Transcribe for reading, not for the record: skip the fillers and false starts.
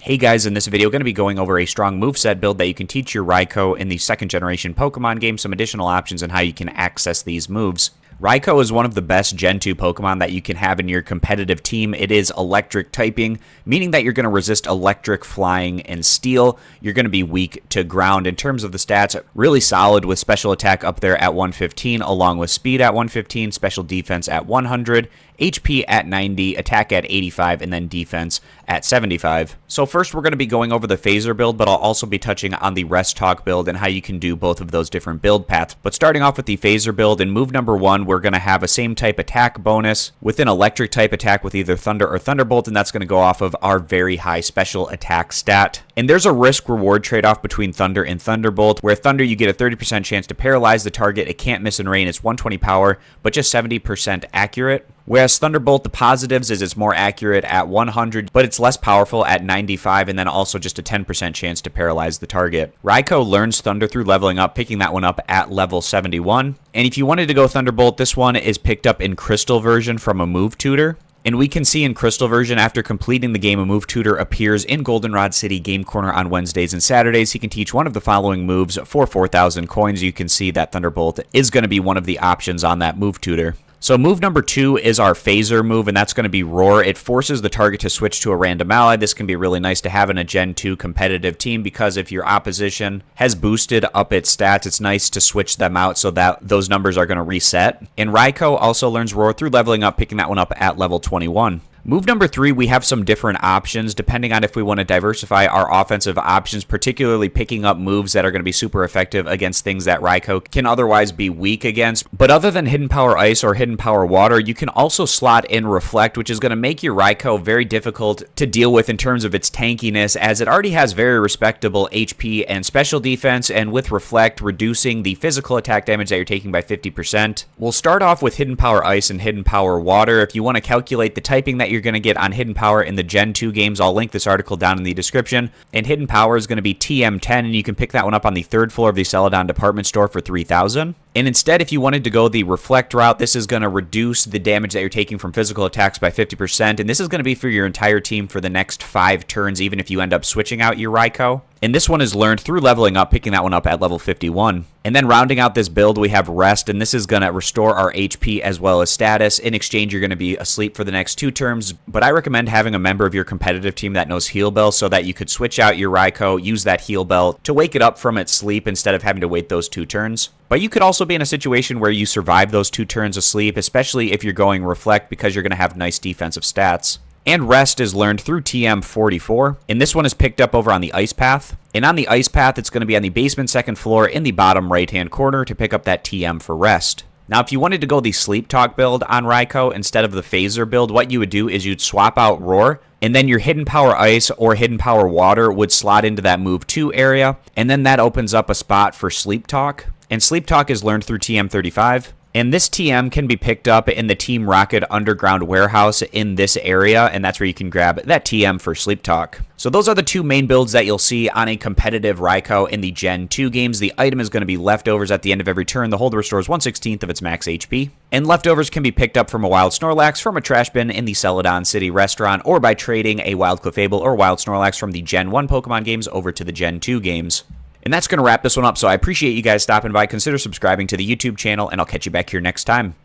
Hey guys, in this video, going to be going over a strong moveset build that you can teach your Raikou in the second generation Pokemon game, some additional options and how you can access these moves. Raikou is one of the best Gen 2 Pokemon that you can have in your competitive team. It is electric typing, meaning that you're going to resist electric, flying, and steel. You're going to be weak to ground. In terms of the stats, really solid with special attack up there at 115, along with speed at 115, special defense at 100, HP at 90, attack at 85, and then defense at 75. So first we're going to be going over the phaser build, but I'll also be touching on the rest talk build and how you can do both of those different build paths. But starting off with the phaser build, in move number 1, we're going to have a same type attack bonus with an electric type attack with either Thunder or Thunderbolt, and that's going to go off of our very high special attack stat. And there's a risk-reward trade-off between Thunder and Thunderbolt, where Thunder you get a 30% chance to paralyze the target, it can't miss in rain, it's 120 power, but just 70% accurate. Whereas Thunderbolt, the positives is it's more accurate at 100, but it's less powerful at 95, and then also just a 10% chance to paralyze the target. Raikou learns Thunder through leveling up, picking that one up at level 71. And if you wanted to go Thunderbolt, this one is picked up in Crystal version from a move tutor. And we can see in Crystal version, after completing the game, a move tutor appears in Goldenrod City Game Corner on Wednesdays and Saturdays. He can teach one of the following moves for 4,000 coins. You can see that Thunderbolt is going to be one of the options on that move tutor. So move number 2 is our phaser move, and that's going to be Roar. It forces the target to switch to a random ally. This can be really nice to have in a Gen 2 competitive team, because if your opposition has boosted up its stats, it's nice to switch them out so that those numbers are going to reset. And Raikou also learns Roar through leveling up, picking that one up at level 21. Move number 3, we have some different options depending on if we want to diversify our offensive options, particularly picking up moves that are going to be super effective against things that Raikou can otherwise be weak against. But other than Hidden Power Ice or Hidden Power Water, you can also slot in Reflect, which is going to make your Raikou very difficult to deal with in terms of its tankiness, as it already has very respectable HP and special defense, and with Reflect reducing the physical attack damage that you're taking by 50%. We'll start off with Hidden Power Ice and Hidden Power Water. If you want to calculate the typing that you're going to get on Hidden Power in the Gen 2 games, I'll link this article down in the description. And Hidden Power is going to be TM10, and you can pick that one up on the 3rd floor of the Celadon department store for 3,000. And instead, if you wanted to go the Reflect route, this is going to reduce the damage that you're taking from physical attacks by 50%, and this is going to be for your entire team for the next 5 turns, even if you end up switching out your Raikou. And this one is learned through leveling up, picking that one up at level 51. And then rounding out this build, we have Rest, and this is going to restore our HP as well as status. In exchange, you're going to be asleep for the next 2 turns, but I recommend having a member of your competitive team that knows Heal Bell so that you could switch out your Raikou, use that Heal Bell to wake it up from its sleep instead of having to wait those 2 turns. But you could also be in a situation where you survive those 2 turns of sleep, especially if you're going Reflect, because you're going to have nice defensive stats. And Rest is learned through TM44, and this one is picked up over on the Ice Path. And on the Ice Path, it's going to be on the basement 2nd floor in the bottom right-hand corner to pick up that TM for Rest. Now, if you wanted to go the Sleep Talk build on Raikou instead of the Phaser build, what you would do is you'd swap out Roar, and then your Hidden Power Ice or Hidden Power Water would slot into that move 2 area, and then that opens up a spot for Sleep Talk. And Sleep Talk is learned through TM35. And this TM can be picked up in the Team Rocket Underground Warehouse in this area, and that's where you can grab that TM for Sleep Talk. So those are the 2 main builds that you'll see on a competitive Raikou in the Gen 2 games. The item is going to be Leftovers at the end of every turn. The holder restores 1/16 of its max HP. And Leftovers can be picked up from a Wild Snorlax, from a trash bin in the Celadon City restaurant, or by trading a Wild Clefable or Wild Snorlax from the Gen 1 Pokemon games over to the Gen 2 games. And that's going to wrap this one up, so I appreciate you guys stopping by. Consider subscribing to the YouTube channel, and I'll catch you back here next time.